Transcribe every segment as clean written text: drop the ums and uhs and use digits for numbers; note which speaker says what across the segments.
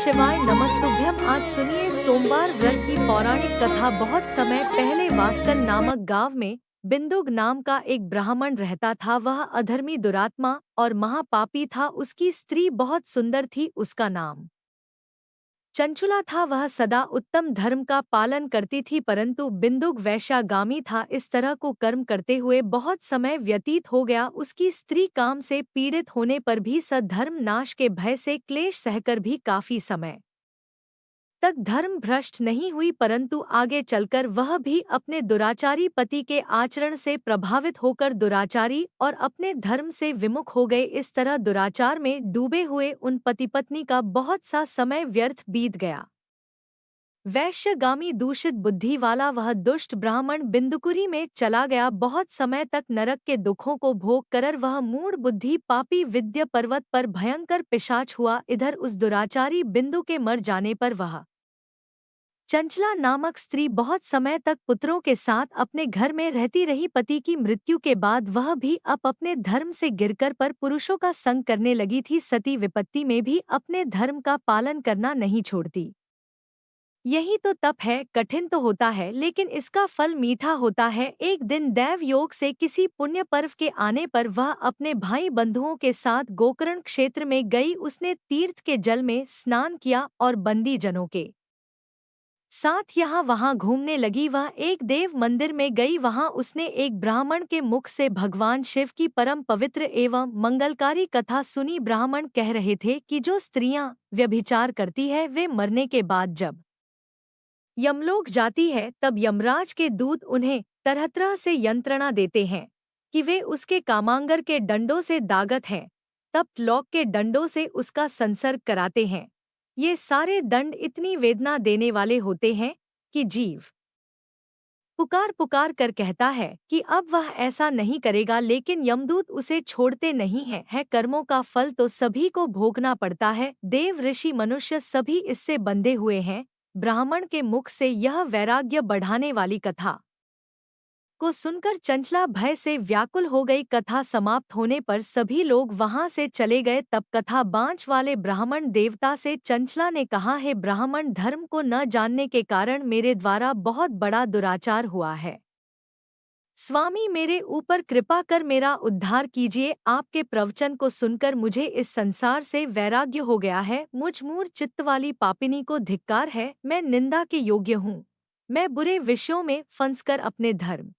Speaker 1: शिवाय नमस्तुभ्यम। आज सुनिए सोमवार व्रत की पौराणिक कथा। बहुत समय पहले वास्कल नामक गांव में बिंदुक नाम का एक ब्राह्मण रहता था। वह अधर्मी, दुरात्मा और महापापी था। उसकी स्त्री बहुत सुंदर थी। उसका नाम चंचुला था। वह सदा उत्तम धर्म का पालन करती थी, परंतु बिंदुक वैश्यागामी था। इस तरह को कर्म करते हुए बहुत समय व्यतीत हो गया। उसकी स्त्री काम से पीड़ित होने पर भी सधर्म नाश के भय से क्लेश सहकर भी काफी समय तक धर्म भ्रष्ट नहीं हुई, परंतु आगे चलकर वह भी अपने दुराचारी पति के आचरण से प्रभावित होकर दुराचारी और अपने धर्म से विमुख हो गए। इस तरह दुराचार में डूबे हुए उन पति पत्नी का बहुत सा समय व्यर्थ बीत गया। वैश्यगामी दूषित बुद्धि वाला वह दुष्ट ब्राह्मण बिंदुकुरी में चला गया। बहुत समय तक नरक के दुखों को भोग कर वह मूढ़ बुद्धि पापी विद्या पर्वत पर भयंकर पिशाच हुआ। इधर उस दुराचारी बिंदु के मर जाने पर वह चंचला नामक स्त्री बहुत समय तक पुत्रों के साथ अपने घर में रहती रही। पति की मृत्यु के बाद वह भी अब अपने धर्म से गिरकर पर पुरुषों का संग करने लगी थी। सती विपत्ति में भी अपने धर्म का पालन करना नहीं छोड़ती। यही तो तप है। कठिन तो होता है, लेकिन इसका फल मीठा होता है। एक दिन दैव योग से किसी पुण्य पर्व के आने पर वह अपने भाई बंधुओं के साथ गोकर्ण क्षेत्र में गई। उसने तीर्थ के जल में स्नान किया और बंदी जनों के साथ यहाँ वहाँ घूमने लगी। वह एक देव मंदिर में गई। वहाँ उसने एक ब्राह्मण के मुख से भगवान शिव की परम पवित्र एवं मंगलकारी कथा सुनी। ब्राह्मण कह रहे थे कि जो स्त्रियां व्यभिचार करती है वे मरने के बाद जब यमलोक जाती है तब यमराज के दूत उन्हें तरह तरह से यंत्रणा देते हैं कि वे उसके कामांगर के डंडों से दागत हैं, तब लोक के डंडों से उसका संसर्ग कराते हैं। ये सारे दंड इतनी वेदना देने वाले होते हैं कि जीव पुकार पुकार कर कहता है कि अब वह ऐसा नहीं करेगा, लेकिन यमदूत उसे छोड़ते नहीं हैं। है कर्मों का फल तो सभी को भोगना पड़ता है। देव, ऋषि, मनुष्य सभी इससे बंधे हुए हैं। ब्राह्मण के मुख से यह वैराग्य बढ़ाने वाली कथा को सुनकर चंचला भय से व्याकुल हो गई। कथा समाप्त होने पर सभी लोग वहां से चले गए। तब कथा बांझ वाले ब्राह्मण देवता से चंचला ने कहा, है ब्राह्मण, धर्म को न जानने के कारण मेरे द्वारा बहुत बड़ा दुराचार हुआ है। स्वामी, मेरे ऊपर कृपा कर मेरा उद्धार कीजिए। आपके प्रवचन को सुनकर मुझे इस संसार से वैराग्य हो गया है। मुझ मूढ़ चित्त वाली पापिनी को धिक्कार है। मैं निंदा के योग्य हूँ। मैं बुरे विषयों में फंसकर अपने धर्म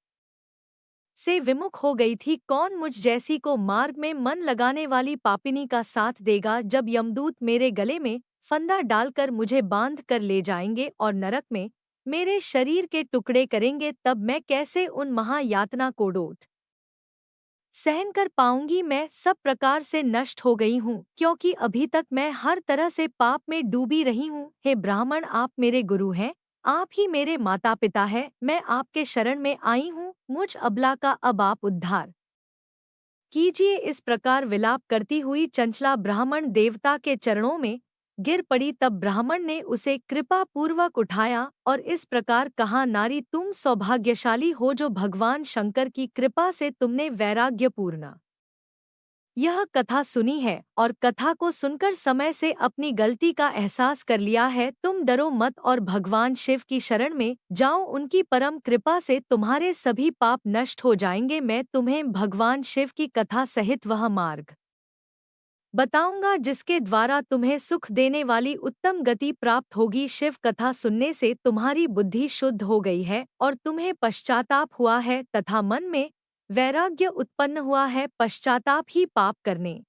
Speaker 1: से विमुख हो गई थी। कौन मुझ जैसी को मार्ग में मन लगाने वाली पापिनी का साथ देगा? जब यमदूत मेरे गले में फंदा डालकर मुझे बांध कर ले जाएंगे और नरक में मेरे शरीर के टुकड़े करेंगे, तब मैं कैसे उन महायातना को डोट सहन कर पाऊंगी? मैं सब प्रकार से नष्ट हो गई हूँ, क्योंकि अभी तक मैं हर तरह से पाप में डूबी रही हूँ। हे ब्राह्मण, आप मेरे गुरु हैं, आप ही मेरे माता पिता हैं। मैं आपके शरण में आई हूँ। मुझ अबला का अब आप उद्धार कीजिए। इस प्रकार विलाप करती हुई चंचला ब्राह्मण देवता के चरणों में गिर पड़ी। तब ब्राह्मण ने उसे कृपा पूर्वक उठाया और इस प्रकार कहा, नारी, तुम सौभाग्यशाली हो जो भगवान शंकर की कृपा से तुमने वैराग्यपूर्ण यह कथा सुनी है और कथा को सुनकर समय से अपनी गलती का एहसास कर लिया है। तुम डरो मत और भगवान शिव की शरण में जाओ। उनकी परम कृपा से तुम्हारे सभी पाप नष्ट हो जाएंगे। मैं तुम्हें भगवान शिव की कथा सहित वह मार्ग बताऊंगा जिसके द्वारा तुम्हें सुख देने वाली उत्तम गति प्राप्त होगी। शिव कथा सुनने से तुम्हारी बुद्धि शुद्ध हो गई है और तुम्हें पश्चाताप हुआ है तथा मन में वैराग्य उत्पन्न हुआ है। पश्चाताप ही पाप करने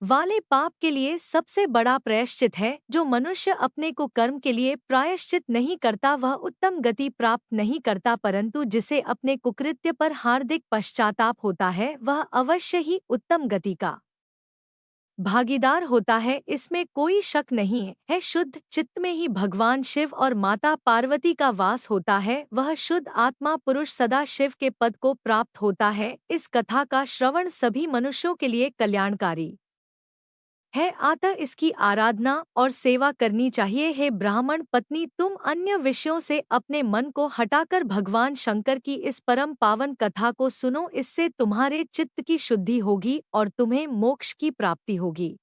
Speaker 1: वाले पाप के लिए सबसे बड़ा प्रायश्चित है। जो मनुष्य अपने को कर्म के लिए प्रायश्चित नहीं करता वह उत्तम गति प्राप्त नहीं करता, परंतु जिसे अपने कुकृत्य पर हार्दिक पश्चाताप होता है वह अवश्य ही उत्तम गति का भागीदार होता है। इसमें कोई शक नहीं है। शुद्ध चित्त में ही भगवान शिव और माता पार्वती का वास होता है। वह शुद्ध आत्मा पुरुष सदा शिव के पद को प्राप्त होता है। इस कथा का श्रवण सभी मनुष्यों के लिए कल्याणकारी है, अतः इसकी आराधना और सेवा करनी चाहिए। हे ब्राह्मण पत्नी, तुम अन्य विषयों से अपने मन को हटाकर भगवान शंकर की इस परम पावन कथा को सुनो। इससे तुम्हारे चित्त की शुद्धि होगी और तुम्हें मोक्ष की प्राप्ति होगी।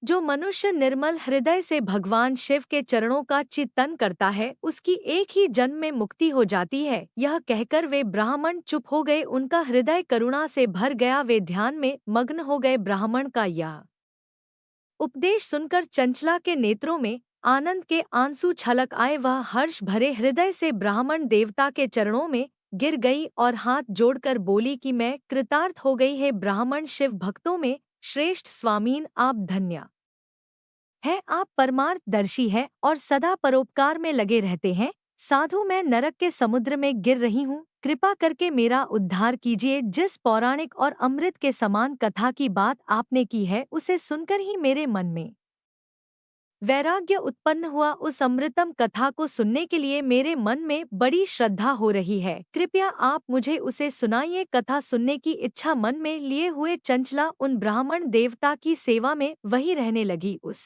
Speaker 1: जो मनुष्य निर्मल हृदय से भगवान शिव के चरणों का चिंतन करता है उसकी एक ही जन्म में मुक्ति हो जाती है। यह कहकर वे ब्राह्मण चुप हो गए। उनका हृदय करुणा से भर गया। वे ध्यान में मग्न हो गए। ब्राह्मण का यह उपदेश सुनकर चंचला के नेत्रों में आनंद के आंसू छलक आए। वह हर्ष भरे हृदय से ब्राह्मण देवता के चरणों में गिर गई और हाथ जोड़कर बोली कि मैं कृतार्थ हो गई है। ब्राह्मण शिव भक्तों में श्रेष्ठ स्वामीन, आप धन्य है। आप परमार्थदर्शी है और सदा परोपकार में लगे रहते हैं। साधु, मैं नरक के समुद्र में गिर रही हूँ, कृपा करके मेरा उद्धार कीजिए। जिस पौराणिक और अमृत के समान कथा की बात आपने की है उसे सुनकर ही मेरे मन में वैराग्य उत्पन्न हुआ। उस अमृतम कथा को सुनने के लिए मेरे मन में बड़ी श्रद्धा हो रही है। कृपया आप मुझे उसे सुनाइए। कथा सुनने की इच्छा मन में लिए हुए चंचला उन ब्राह्मण देवता की सेवा में वहीं रहने लगी। उस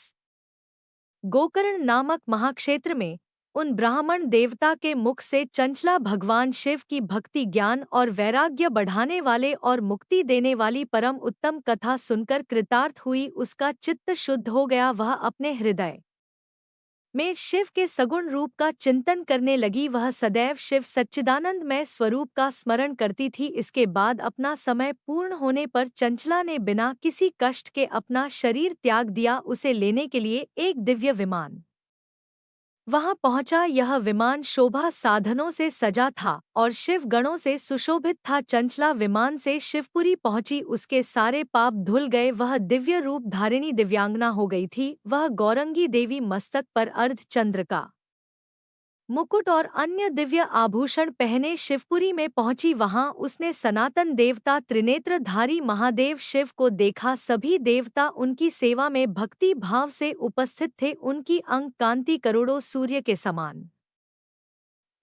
Speaker 1: गोकर्ण नामक महाक्षेत्र में उन ब्राह्मण देवता के मुख से चंचला भगवान शिव की भक्ति, ज्ञान और वैराग्य बढ़ाने वाले और मुक्ति देने वाली परम उत्तम कथा सुनकर कृतार्थ हुई। उसका चित्त शुद्ध हो गया। वह अपने हृदय में शिव के सगुण रूप का चिंतन करने लगी। वह सदैव शिव सच्चिदानंदमय स्वरूप का स्मरण करती थी। इसके बाद अपना समय पूर्ण होने पर चंचला ने बिना किसी कष्ट के अपना शरीर त्याग दिया। उसे लेने के लिए एक दिव्य विमान वहां पहुंचा। यह विमान शोभा साधनों से सजा था और शिव गणों से सुशोभित था। चंचला विमान से शिवपुरी पहुंची। उसके सारे पाप धुल गए। वह दिव्य रूप धारिणी दिव्यांगना हो गई थी। वह गौरंगी देवी मस्तक पर अर्ध चंद्र का मुकुट और अन्य दिव्य आभूषण पहने शिवपुरी में पहुंची। वहां उसने सनातन देवता त्रिनेत्रधारी महादेव शिव को देखा। सभी देवता उनकी सेवा में भक्ति भाव से उपस्थित थे। उनकी अंग कांति करोड़ों सूर्य के समान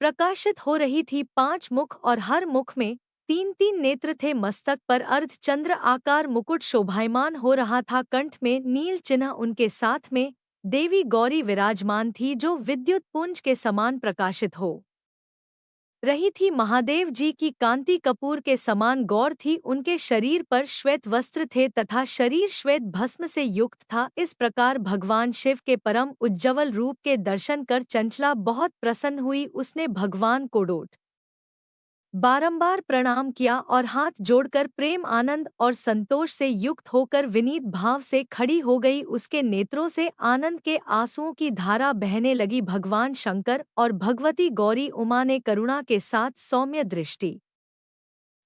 Speaker 1: प्रकाशित हो रही थी। 5 मुख और हर मुख में 3-3 नेत्र थे। मस्तक पर अर्ध चंद्र आकार मुकुट शोभायमान हो रहा था। कंठ में नील चिन्ह। उनके साथ में देवी गौरी विराजमान थी जो विद्युत पुंज के समान प्रकाशित हो रही थी। महादेव जी की कांति कपूर के समान गौर थी। उनके शरीर पर श्वेत वस्त्र थे तथा शरीर श्वेत भस्म से युक्त था। इस प्रकार भगवान शिव के परम उज्ज्वल रूप के दर्शन कर चंचला बहुत प्रसन्न हुई। उसने भगवान को बारंबार प्रणाम किया और हाथ जोड़कर प्रेम, आनंद और संतोष से युक्त होकर विनीत भाव से खड़ी हो गई। उसके नेत्रों से आनंद के आंसुओं की धारा बहने लगी। भगवान शंकर और भगवती गौरी उमा ने करुणा के साथ सौम्य दृष्टि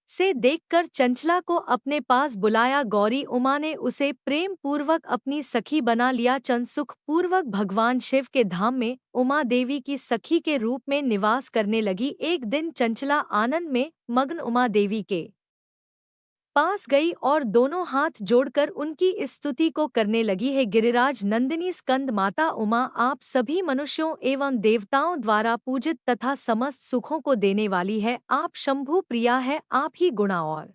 Speaker 1: से देखकर चंचला को अपने पास बुलाया। गौरी उमा ने उसे प्रेम पूर्वक अपनी सखी बना लिया। चंद सुख पूर्वक भगवान शिव के धाम में उमा देवी की सखी के रूप में निवास करने लगी। एक दिन चंचला आनंद में मग्न उमा देवी के पास गई और दोनों हाथ जोड़कर उनकी स्तुति को करने लगी। है गिरिराज नंदिनी स्कंद माता उमा, आप सभी मनुष्यों एवं देवताओं द्वारा पूजित तथा समस्त सुखों को देने वाली है। आप शंभु प्रिया है। आप ही गुणा और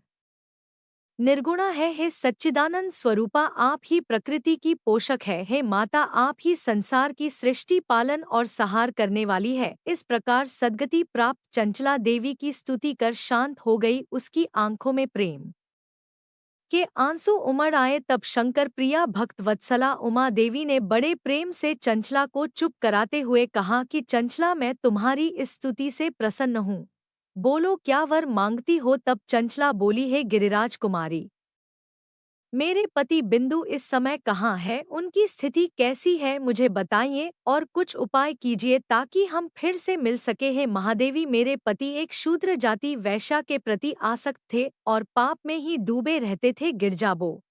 Speaker 1: निर्गुणा है। हे सच्चिदानंद स्वरूपा, आप ही प्रकृति की पोषक है। हे माता, आप ही संसार की सृष्टि, पालन और सहार करने वाली है। इस प्रकार सद्गति प्राप्त चंचला देवी की स्तुति कर शांत हो गई। उसकी आंखों में प्रेम के आंसू उमड़ आए। तब शंकर प्रिया भक्त वत्सला उमा देवी ने बड़े प्रेम से चंचला को चुप कराते हुए कहा कि चंचला, मैं तुम्हारी इस स्तुति से प्रसन्न हूँ। बोलो, क्या वर मांगती हो? तब चंचला बोली, है गिरिराज कुमारी, मेरे पति बिंदु इस समय कहाँ है? उनकी स्थिति कैसी है? मुझे बताइए और कुछ उपाय कीजिए ताकि हम फिर से मिल सके। हैं महादेवी, मेरे पति एक शूद्र जाति वैश्या के प्रति आसक्त थे और पाप में ही डूबे रहते थे। गिरजाबो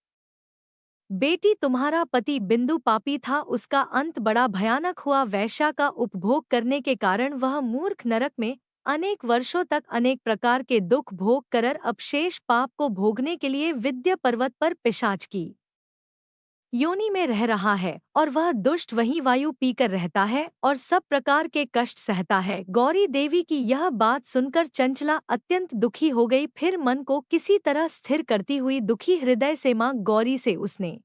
Speaker 1: बेटी, तुम्हारा पति बिंदु पापी था। उसका अंत बड़ा भयानक हुआ। वैश्या का उपभोग करने के कारण वह मूर्ख नरक में अनेक वर्षों तक अनेक प्रकार के दुख भोग कर अब शेष पाप को भोगने के लिए विद्या पर्वत पर पिशाच की योनि में रह रहा है और वह दुष्ट वहीं वायु पीकर रहता है और सब प्रकार के कष्ट सहता है। गौरी देवी की यह बात सुनकर चंचला अत्यंत दुखी हो गई। फिर मन को किसी तरह स्थिर करती हुई दुखी हृदय से मां गौरी से उसने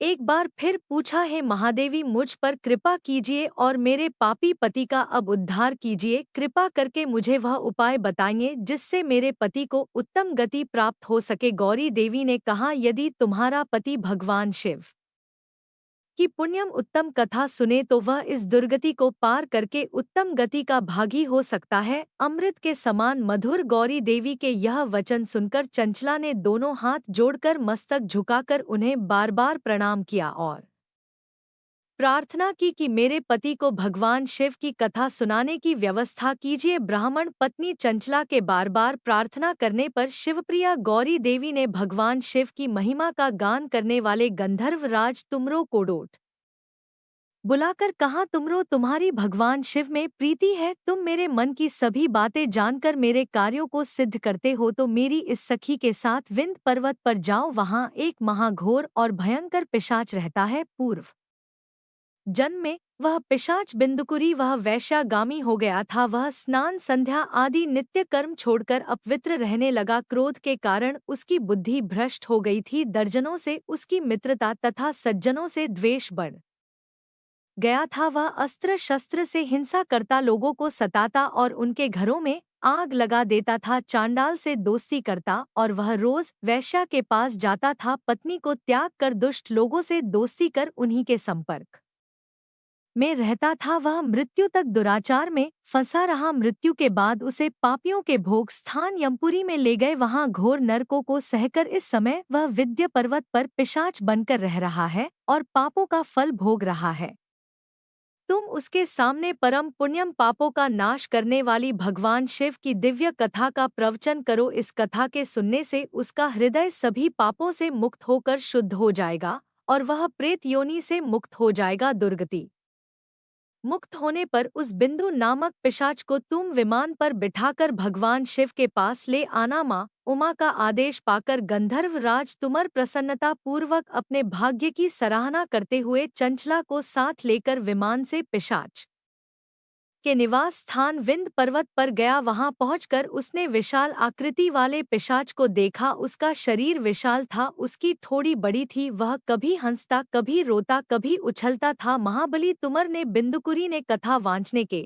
Speaker 1: एक बार फिर पूछा, है महादेवी, मुझ पर कृपा कीजिए और मेरे पापी पति का अब उद्धार कीजिए। कृपा करके मुझे वह उपाय बताइए जिससे मेरे पति को उत्तम गति प्राप्त हो सके। गौरी देवी ने कहा, यदि तुम्हारा पति भगवान शिव कि पुण्यम उत्तम कथा सुने तो वह इस दुर्गति को पार करके उत्तम गति का भागी हो सकता है। अमृत के समान मधुर गौरी देवी के यह वचन सुनकर चंचला ने दोनों हाथ जोड़कर मस्तक झुकाकर उन्हें बार बार प्रणाम किया और प्रार्थना की कि मेरे पति को भगवान शिव की कथा सुनाने की व्यवस्था कीजिए। ब्राह्मण पत्नी चंचला के बार बार प्रार्थना करने पर शिवप्रिया गौरी देवी ने भगवान शिव की महिमा का गान करने वाले गंधर्व राज तुमरो को डोट बुलाकर कहा, तुमरो तुम्हारी भगवान शिव में प्रीति है, तुम मेरे मन की सभी बातें जानकर मेरे कार्यों को सिद्ध करते हो तो मेरी इस सखी के साथ विंध्य पर्वत पर जाओ। वहां एक महाघोर और भयंकर पिशाच रहता है। पूर्व जन्म में वह पिशाच बिंदुकुरी वह वैश्यागामी हो गया था। वह स्नान संध्या आदि नित्य कर्म छोड़कर अपवित्र रहने लगा। क्रोध के कारण उसकी बुद्धि भ्रष्ट हो गई थी। दर्जनों से उसकी मित्रता तथा सज्जनों से द्वेष बढ़ गया था। वह अस्त्र शस्त्र से हिंसा करता, लोगों को सताता और उनके घरों में आग लगा देता था। चांडाल से दोस्ती करता और वह रोज वैश्या के पास जाता था। पत्नी को त्याग कर दुष्ट लोगों से दोस्ती कर उन्हीं के संपर्क में रहता था। वह मृत्यु तक दुराचार में फंसा रहा। मृत्यु के बाद उसे पापियों के भोग स्थान यमपुरी में ले गए। वहां घोर नरकों को सहकर इस समय वह विंध्य पर्वत पर पिशाच बनकर रह रहा है और पापों का फल भोग रहा है। तुम उसके सामने परम पुण्यम पापों का नाश करने वाली भगवान शिव की दिव्य कथा का प्रवचन करो। इस कथा के सुनने से उसका हृदय सभी पापों से मुक्त होकर शुद्ध हो जाएगा और वह प्रेत योनि से मुक्त हो जाएगा। दुर्गति मुक्त होने पर उस बिंदु नामक पिशाच को तुम विमान पर बिठाकर भगवान शिव के पास ले आना। माँ उमा का आदेश पाकर गंधर्व राज तुमर प्रसन्नता पूर्वक अपने भाग्य की सराहना करते हुए चंचला को साथ लेकर विमान से पिशाच के निवास स्थान विंध्य पर्वत पर गया। वहां पहुंचकर उसने विशाल आकृति वाले पिशाच को देखा। उसका शरीर विशाल था, उसकी ठोड़ी बड़ी थी। वह कभी हंसता, कभी रोता, कभी उछलता था। महाबली तुमर ने बिंदुकुरी ने कथा वांचने के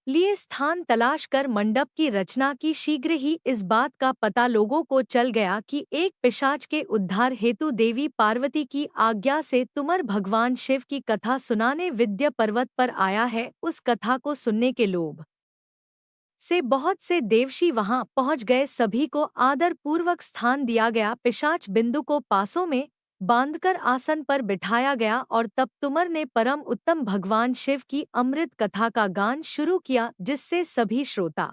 Speaker 1: लिए स्थान तलाश कर मंडप की रचना की। शीघ्र ही इस बात का पता लोगों को चल गया कि एक पिशाच के उद्धार हेतु देवी पार्वती की आज्ञा से तुमर भगवान शिव की कथा सुनाने विंध्य पर्वत पर आया है। उस कथा को सुनने के लोभ से बहुत से देवशी वहां पहुंच गए। सभी को आदर पूर्वक स्थान दिया गया। पिशाच बिंदु को पासों में बांधकर आसन पर बिठाया गया और तब तुमर ने परम उत्तम भगवान शिव की अमृत कथा का गान शुरू किया, जिससे सभी श्रोता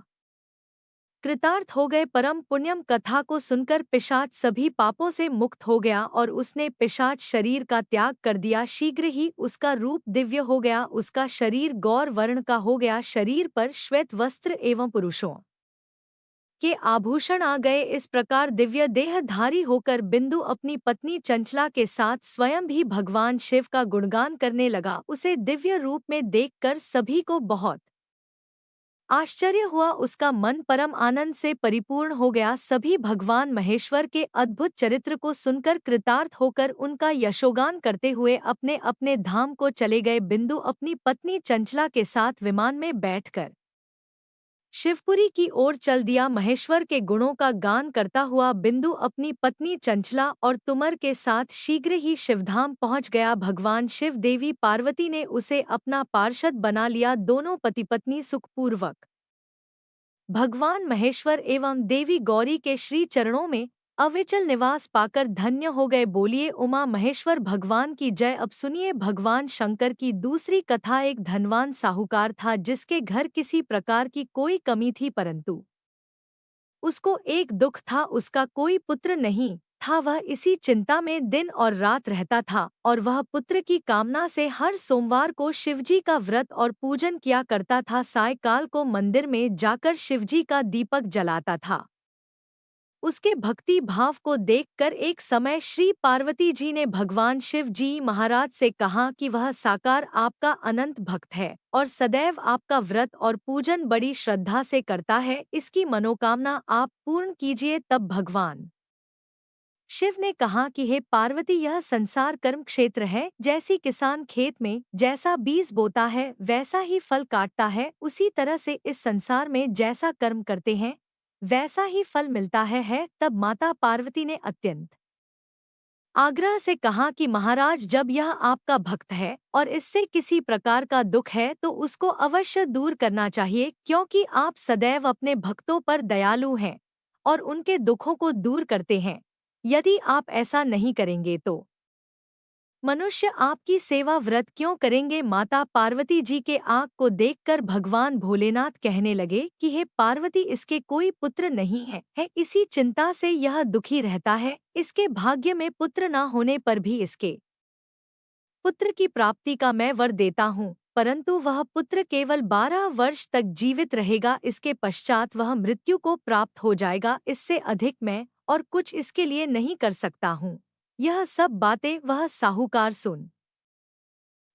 Speaker 1: कृतार्थ हो गए। परम पुण्यम कथा को सुनकर पिशाच सभी पापों से मुक्त हो गया और उसने पिशाच शरीर का त्याग कर दिया। शीघ्र ही उसका रूप दिव्य हो गया, उसका शरीर गौर वर्ण का हो गया। शरीर पर श्वेत वस्त्र एवं पुरुषों के आभूषण आ गए। इस प्रकार दिव्य देहधारी होकर बिंदु अपनी पत्नी चंचला के साथ स्वयं भी भगवान शिव का गुणगान करने लगा। उसे दिव्य रूप में देखकर सभी को बहुत आश्चर्य हुआ। उसका मन परम आनंद से परिपूर्ण हो गया। सभी भगवान महेश्वर के अद्भुत चरित्र को सुनकर कृतार्थ होकर उनका यशोगान करते हुए अपने अपने धाम को चले गए। बिंदु अपनी पत्नी चंचला के साथ विमान में बैठकर शिवपुरी की ओर चल दिया। महेश्वर के गुणों का गान करता हुआ बिंदु अपनी पत्नी चंचला और तुमर के साथ शीघ्र ही शिवधाम पहुंच गया। भगवान शिव देवी पार्वती ने उसे अपना पार्षद बना लिया। दोनों पति पत्नी सुखपूर्वक भगवान महेश्वर एवं देवी गौरी के श्री चरणों में अविचल निवास पाकर धन्य हो गए। बोलिए उमा महेश्वर भगवान की जय। अब सुनिए भगवान शंकर की दूसरी कथा। एक धनवान साहूकार था, जिसके घर किसी प्रकार की कोई कमी थी, परंतु उसको एक दुख था, उसका कोई पुत्र नहीं था। वह इसी चिंता में दिन और रात रहता था और वह पुत्र की कामना से हर सोमवार को शिवजी का व्रत और पूजन किया करता था। सायकाल को मंदिर में जाकर शिवजी का दीपक जलाता था। उसके भक्ति भाव को देखकर एक समय श्री पार्वती जी ने भगवान शिव जी महाराज से कहा कि वह साकार आपका अनंत भक्त है और सदैव आपका व्रत और पूजन बड़ी श्रद्धा से करता है। इसकी मनोकामना आप पूर्ण कीजिए। तब भगवान शिव ने कहा कि हे पार्वती, यह संसार कर्म क्षेत्र है। जैसी किसान खेत में जैसा बीज बोता है वैसा ही फल काटता है, उसी तरह से इस संसार में जैसा कर्म करते हैं वैसा ही फल मिलता है। तब माता पार्वती ने अत्यंत आग्रह से कहा कि महाराज, जब यह आपका भक्त है और इससे किसी प्रकार का दुख है तो उसको अवश्य दूर करना चाहिए, क्योंकि आप सदैव अपने भक्तों पर दयालु हैं और उनके दुखों को दूर करते हैं। यदि आप ऐसा नहीं करेंगे तो मनुष्य आपकी सेवा व्रत क्यों करेंगे। माता पार्वती जी के आग को देखकर भगवान भोलेनाथ कहने लगे कि हे पार्वती, इसके कोई पुत्र नहीं है इसी चिंता से यह दुखी रहता है। इसके भाग्य में पुत्र न होने पर भी इसके पुत्र की प्राप्ति का मैं वर देता हूँ, परंतु वह पुत्र केवल 12 वर्ष तक जीवित रहेगा। इसके पश्चात वह मृत्यु को प्राप्त हो जाएगा। इससे अधिक मैं और कुछ इसके लिए नहीं कर सकता हूँ। यह सब बातें वह साहूकार सुन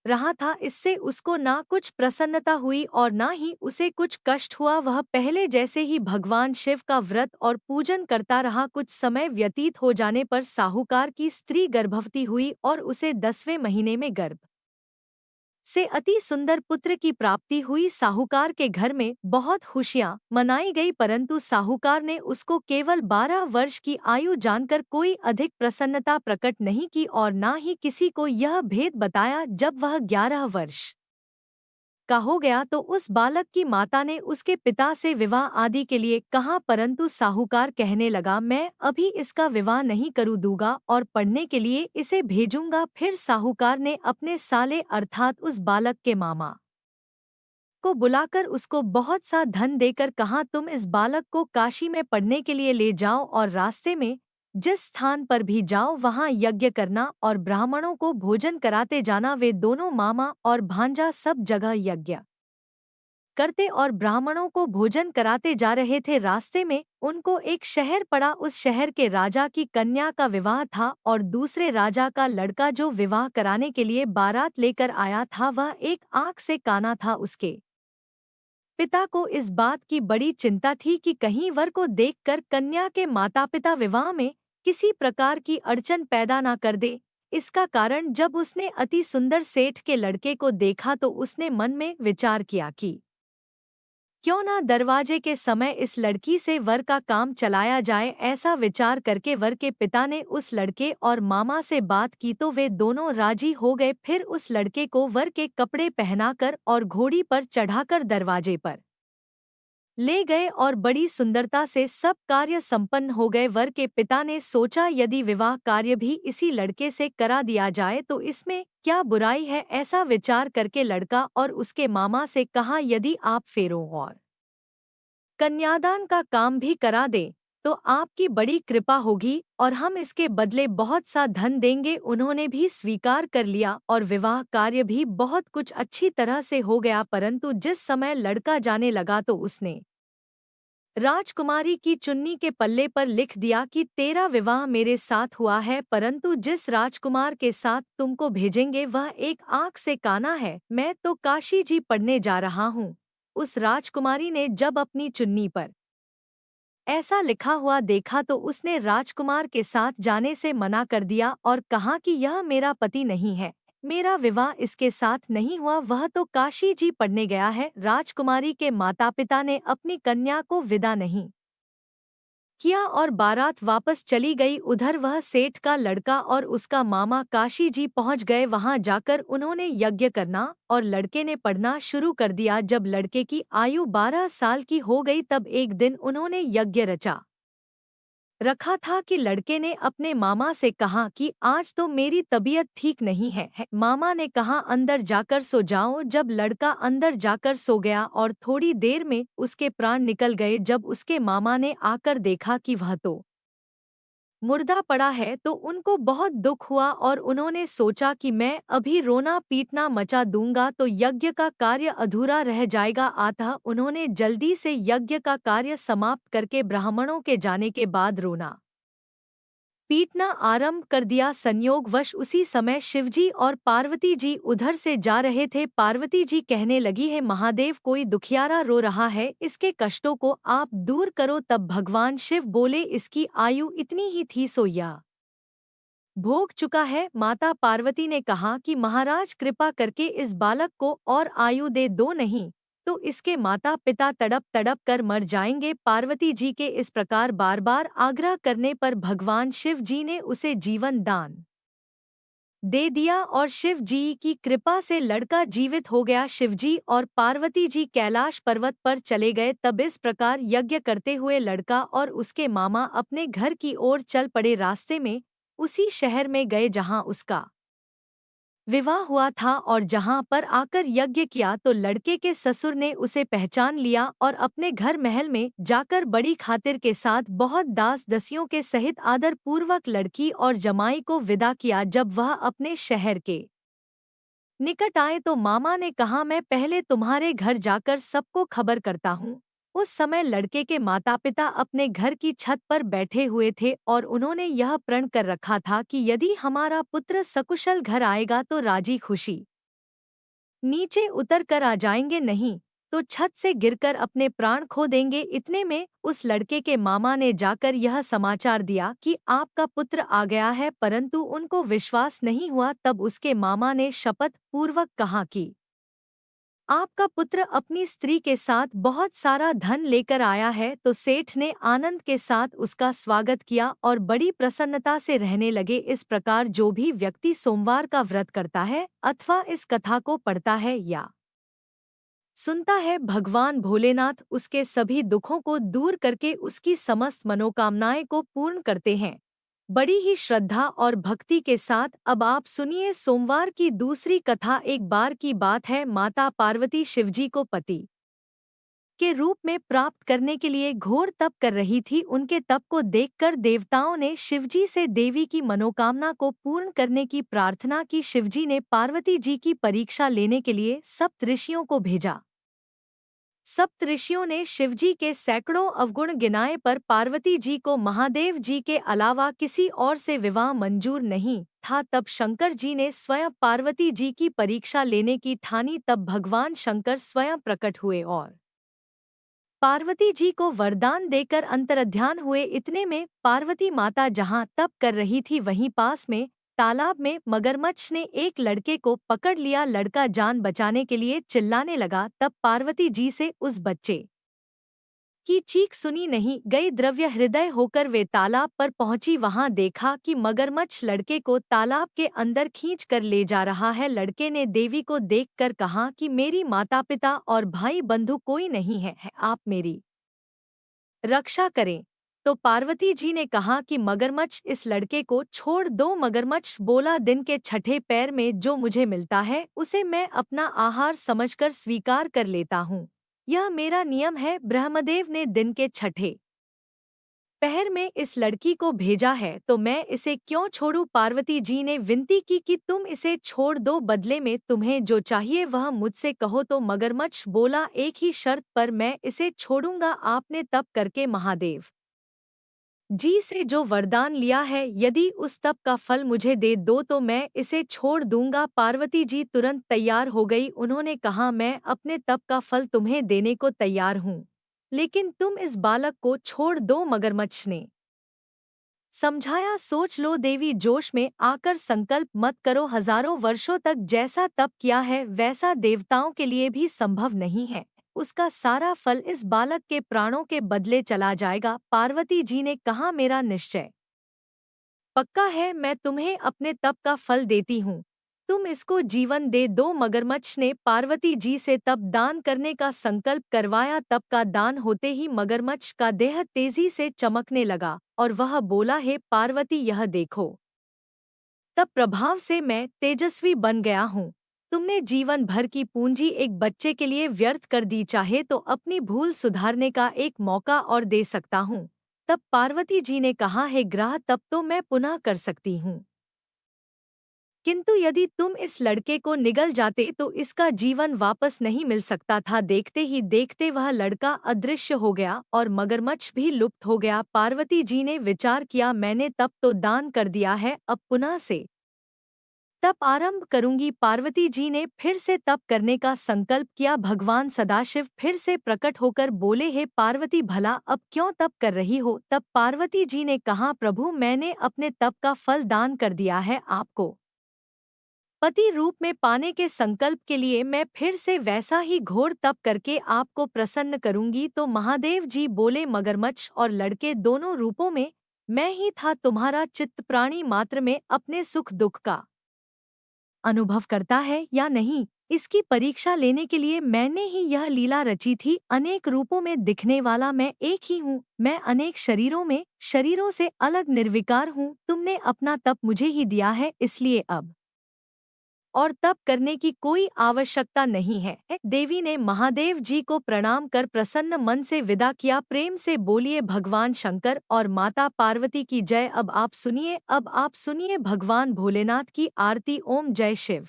Speaker 1: रहा था। इससे उसको ना कुछ प्रसन्नता हुई और ना ही उसे कुछ कष्ट हुआ। वह पहले जैसे ही भगवान शिव का व्रत और पूजन करता रहा। कुछ समय व्यतीत हो जाने पर साहूकार की स्त्री गर्भवती हुई और उसे 10वें महीने में गर्भ से अति सुंदर पुत्र की प्राप्ति हुई। साहूकार के घर में बहुत खुशियां मनाई गई, परंतु साहूकार ने उसको केवल 12 वर्ष की आयु जानकर कोई अधिक प्रसन्नता प्रकट नहीं की और ना ही किसी को यह भेद बताया। जब वह 11 वर्ष का हो गया तो उस बालक की माता ने उसके पिता से विवाह आदि के लिए कहा, परंतु साहूकार कहने लगा, मैं अभी इसका विवाह नहीं करूँ दूंगा और पढ़ने के लिए इसे भेजूंगा। फिर साहूकार ने अपने साले अर्थात उस बालक के मामा को बुलाकर उसको बहुत सा धन देकर कहा, तुम इस बालक को काशी में पढ़ने के लिए ले जाओ और रास्ते में जिस स्थान पर भी जाओ वहां यज्ञ करना और ब्राह्मणों को भोजन कराते जाना। वे दोनों मामा और भांजा सब जगह यज्ञ करते और ब्राह्मणों को भोजन कराते जा रहे थे। रास्ते में उनको एक शहर पड़ा। उस शहर के राजा की कन्या का विवाह था और दूसरे राजा का लड़का जो विवाह कराने के लिए बारात लेकर आया था वह एक आंख से काना था। उसके पिता को इस बात की बड़ी चिंता थी कि कहीं वर को देखकर कन्या के माता पिता विवाह में किसी प्रकार की अड़चन पैदा ना कर दे। इसका कारण जब उसने अति सुंदर सेठ के लड़के को देखा तो उसने मन में विचार किया कि क्यों ना दरवाजे के समय इस लड़की से वर का काम चलाया जाए। ऐसा विचार करके वर के पिता ने उस लड़के और मामा से बात की तो वे दोनों राजी हो गए। फिर उस लड़के को वर के कपड़े पहनाकर और घोड़ी पर चढ़ाकर दरवाजे पर ले गए और बड़ी सुंदरता से सब कार्य संपन्न हो गए। वर के पिता ने सोचा यदि विवाह कार्य भी इसी लड़के से करा दिया जाए तो इसमें क्या बुराई है। ऐसा विचार करके लड़का और उसके मामा से कहा, यदि आप फेरों और कन्यादान का काम भी करा दे तो आपकी बड़ी कृपा होगी और हम इसके बदले बहुत सा धन देंगे। उन्होंने भी स्वीकार कर लिया और विवाह कार्य भी बहुत कुछ अच्छी तरह से हो गया। परंतु जिस समय लड़का जाने लगा तो उसने राजकुमारी की चुन्नी के पल्ले पर लिख दिया कि तेरा विवाह मेरे साथ हुआ है, परंतु जिस राजकुमार के साथ तुमको भेजेंगे वह एक आंख से काना है। मैं तो काशी जी पढ़ने जा रहा हूँ। उस राजकुमारी ने जब अपनी चुन्नी पर ऐसा लिखा हुआ देखा तो उसने राजकुमार के साथ जाने से मना कर दिया और कहा कि यह मेरा पति नहीं है, मेरा विवाह इसके साथ नहीं हुआ, वह तो काशी जी पढ़ने गया है। राजकुमारी के माता पिता ने अपनी कन्या को विदा नहीं किया और बारात वापस चली गई। उधर वह सेठ का लड़का और उसका मामा काशी जी पहुंच गए। वहां जाकर उन्होंने यज्ञ करना और लड़के ने पढ़ना शुरू कर दिया। जब लड़के की आयु 12 साल की हो गई तब एक दिन उन्होंने यज्ञ रखा था कि लड़के ने अपने मामा से कहा कि आज तो मेरी तबीयत ठीक नहीं है। मामा ने कहा अंदर जाकर सो जाओ। जब लड़का अंदर जाकर सो गया और थोड़ी देर में उसके प्राण निकल गए। जब उसके मामा ने आकर देखा कि वह तो मुर्दा पड़ा है तो उनको बहुत दुख हुआ और उन्होंने सोचा कि मैं अभी रोना पीटना मचा दूंगा तो यज्ञ का कार्य अधूरा रह जाएगा। अतः उन्होंने जल्दी से यज्ञ का कार्य समाप्त करके ब्राह्मणों के जाने के बाद रोना पीटना आरंभ कर दिया। संयोगवश उसी समय शिवजी और पार्वती जी उधर से जा रहे थे। पार्वती जी कहने लगी है, महादेव कोई दुखियारा रो रहा है, इसके कष्टों को आप दूर करो। तब भगवान शिव बोले, इसकी आयु इतनी ही थी सो यह भोग चुका है। माता पार्वती ने कहा कि महाराज कृपा करके इस बालक को और आयु दे दो, नहीं तो इसके माता पिता तड़प तड़प कर मर जाएंगे। पार्वती जी के इस प्रकार बार बार आग्रह करने पर भगवान शिव जी ने उसे जीवन दान दे दिया और शिव जी की कृपा से लड़का जीवित हो गया। शिवजी और पार्वती जी कैलाश पर्वत पर चले गए। तब इस प्रकार यज्ञ करते हुए लड़का और उसके मामा अपने घर की ओर चल पड़े। रास्ते में उसी शहर में गए जहां उसका विवाह हुआ था, और जहां पर आकर यज्ञ किया तो लड़के के ससुर ने उसे पहचान लिया और अपने घर महल में जाकर बड़ी खातिर के साथ बहुत दास दसियों के सहित आदर पूर्वक लड़की और जमाई को विदा किया। जब वह अपने शहर के निकट आए तो मामा ने कहा, मैं पहले तुम्हारे घर जाकर सबको खबर करता हूँ। उस समय लड़के के माता पिता अपने घर की छत पर बैठे हुए थे और उन्होंने यह प्रण कर रखा था कि यदि हमारा पुत्र सकुशल घर आएगा तो राजी खुशी नीचे उतर कर आ जाएंगे, नहीं तो छत से गिरकर अपने प्राण खो देंगे। इतने में उस लड़के के मामा ने जाकर यह समाचार दिया कि आपका पुत्र आ गया है, परंतु उनको विश्वास नहीं हुआ। तब उसके मामा ने शपथ पूर्वक कहा कि आपका पुत्र अपनी स्त्री के साथ बहुत सारा धन लेकर आया है। तो सेठ ने आनंद के साथ उसका स्वागत किया और बड़ी प्रसन्नता से रहने लगे। इस प्रकार जो भी व्यक्ति सोमवार का व्रत करता है अथवा इस कथा को पढ़ता है या सुनता है, भगवान भोलेनाथ उसके सभी दुखों को दूर करके उसकी समस्त मनोकामनाएं को पूर्ण करते हैं। बड़ी ही श्रद्धा और भक्ति के साथ अब आप सुनिए सोमवार की दूसरी कथा। एक बार की बात है, माता पार्वती शिवजी को पति के रूप में प्राप्त करने के लिए घोर तप कर रही थी। उनके तप को देखकर देवताओं ने शिवजी से देवी की मनोकामना को पूर्ण करने की प्रार्थना की। शिवजी ने पार्वती जी की परीक्षा लेने के लिए सप्त ऋषियों को भेजा। सप्त ऋषियों ने शिवजी के सैकड़ों अवगुण गिनाए, पर पार्वती जी को महादेव जी के अलावा किसी और से विवाह मंजूर नहीं था। तब शंकर जी ने स्वयं पार्वती जी की परीक्षा लेने की ठानी। तब भगवान शंकर स्वयं प्रकट हुए और पार्वती जी को वरदान देकर अंतर्ध्यान हुए। इतने में पार्वती माता जहां तप कर रही थी वहीं पास में तालाब में मगरमच्छ ने एक लड़के को पकड़ लिया। लड़का जान बचाने के लिए चिल्लाने लगा। तब पार्वती जी से उस बच्चे की चीख सुनी नहीं गई। द्रव्य हृदय होकर वे तालाब पर पहुंची। वहां देखा कि मगरमच्छ लड़के को तालाब के अंदर खींच कर ले जा रहा है। लड़के ने देवी को देखकर कहा कि मेरी माता पिता और भाई बंधु कोई नहीं है, आप मेरी रक्षा करें। तो पार्वती जी ने कहा कि मगरमच्छ इस लड़के को छोड़ दो। मगरमच्छ बोला, दिन के छठे पैर में जो मुझे मिलता है उसे मैं अपना आहार समझकर स्वीकार कर लेता हूँ, यह मेरा नियम है। ब्रह्मदेव ने दिन के छठे पहर में इस लड़की को भेजा है तो मैं इसे क्यों छोड़ूं। पार्वती जी ने विनती की कि तुम इसे छोड़ दो, बदले में तुम्हें जो चाहिए वह मुझसे कहो। तो मगरमच्छ बोला, एक ही शर्त पर मैं इसे छोड़ूंगा। आपने तप करके महादेव जी से जो वरदान लिया है, यदि उस तप का फल मुझे दे दो तो मैं इसे छोड़ दूंगा। पार्वती जी तुरंत तैयार हो गई। उन्होंने कहा, मैं अपने तप का फल तुम्हें देने को तैयार हूँ, लेकिन तुम इस बालक को छोड़ दो। मगरमच्छ ने समझाया, सोच लो देवी, जोश में आकर संकल्प मत करो। हजारों वर्षों तक जैसा तप किया है वैसा देवताओं के लिए भी संभव नहीं है। उसका सारा फल इस बालक के प्राणों के बदले चला जाएगा। पार्वती जी ने कहा, मेरा निश्चय पक्का है, मैं तुम्हें अपने तप का फल देती हूँ, तुम इसको जीवन दे दो। मगरमच्छ ने पार्वती जी से तप दान करने का संकल्प करवाया। तप का दान होते ही मगरमच्छ का देह तेजी से चमकने लगा और वह बोला, हे पार्वती, यह देखो, तप प्रभाव से मैं तेजस्वी बन गया हूँ। तुमने जीवन भर की पूंजी एक बच्चे के लिए व्यर्थ कर दी, चाहे तो अपनी भूल सुधारने का एक मौका और दे सकता हूँ। तब पार्वती जी ने कहा, हे ग्रह, तब तो मैं पुनः कर सकती हूँ, किंतु यदि तुम इस लड़के को निगल जाते तो इसका जीवन वापस नहीं मिल सकता था। देखते ही देखते वह लड़का अदृश्य हो गया और मगरमच्छ भी लुप्त हो गया। पार्वती जी ने विचार किया, मैंने तप तो दान कर दिया है, अब पुनः से तप आरंभ करूंगी। पार्वती जी ने फिर से तप करने का संकल्प किया। भगवान सदाशिव फिर से प्रकट होकर बोले, हे पार्वती, भला अब क्यों तप कर रही हो। तब पार्वती जी ने कहा, प्रभु, मैंने अपने तप का फल दान कर दिया है। आपको पति रूप में पाने के संकल्प के लिए मैं फिर से वैसा ही घोर तप करके आपको प्रसन्न करूंगी। तो महादेव जी बोले, मगरमच्छ और लड़के दोनों रूपों में मैं ही था। तुम्हारा चित्त प्राणी मात्र में अपने सुख दुख का अनुभव करता है या नहीं, इसकी परीक्षा लेने के लिए मैंने ही यह लीला रची थी। अनेक रूपों में दिखने वाला मैं एक ही हूँ। मैं अनेक शरीरों में, शरीरों से अलग निर्विकार हूँ। तुमने अपना तप मुझे ही दिया है, इसलिए अब और तप करने की कोई आवश्यकता नहीं है। देवी ने महादेव जी को प्रणाम कर प्रसन्न मन से विदा किया। प्रेम से बोलिए भगवान शंकर और माता पार्वती की जय। अब आप सुनिए भगवान भोलेनाथ की आरती। ओम जय शिव।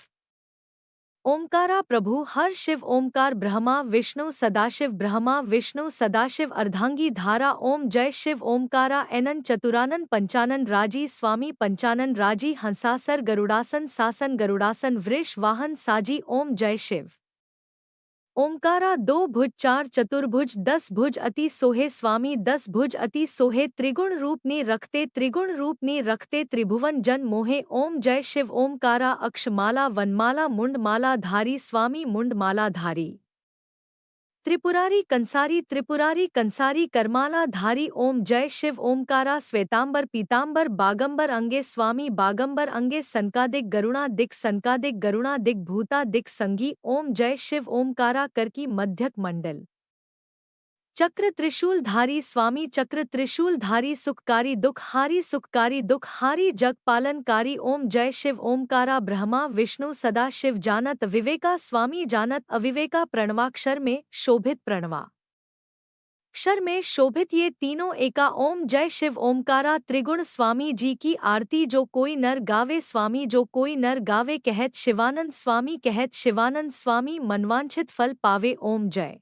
Speaker 1: ओमकारा प्रभु हर शिव ओमकार ब्रह्मा विष्णु सदाशिव ब्रह्मा विष्णु सदाशिव अर्धांगी धारा। ओम जय शिव ओमकारा एनन चतुरानन पंचानन राजी स्वामी पंचानन राजी हंसासर गरुड़ासन वृष वाहन साजी। ओम जय शिव ओमकारा दो भुज चार चतुर्भुज 10 भुज अति सोहे स्वामी 10 भुज अति सोहे त्रिगुण रूप नी रखते त्रिभुवन जन मोहे। ओम जय शिव ओमकारा अक्षमाला वनमाला मुंडमाला धारी स्वामी मुंडमाला धारी त्रिपुरारी कंसारी करमाला धारी। ओम जय शिव ओमकारा श्वेतांबर पीतांबर बागंबर अंगे स्वामी बागंबर अंगे सनकादिक गरुणा दिक भूता दिक संगी। ओम जय शिव ओमकारा करकी मध्यक मंडल चक्र त्रिशूल धारी स्वामी चक्र त्रिशूल धारी सुखकारी दुख हारी जग पालनकारी। ओम जय शिव ओमकारा ब्रह्मा विष्णु सदा शिव जानत विवेका स्वामी जानत अविवेका प्रणवाक्षर में शोभित ये तीनों एका। ओम जय शिव ओमकारा त्रिगुण स्वामी जी की आरती। जो कोई नर गावे स्वामी जो कोई नर गावे कहत शिवानंद स्वामी मनवांछित फल पावे। ओम जय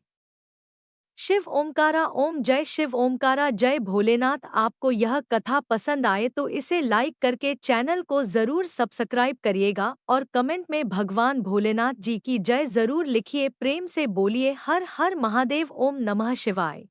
Speaker 1: शिव ओमकारा। ओम जय शिव ओमकारा। जय भोलेनाथ। आपको यह कथा पसंद आए तो इसे लाइक करके चैनल को जरूर सब्सक्राइब करिएगा और कमेंट में भगवान भोलेनाथ जी की जय जरूर लिखिए। प्रेम से बोलिए हर हर महादेव। ओम नमः शिवाय।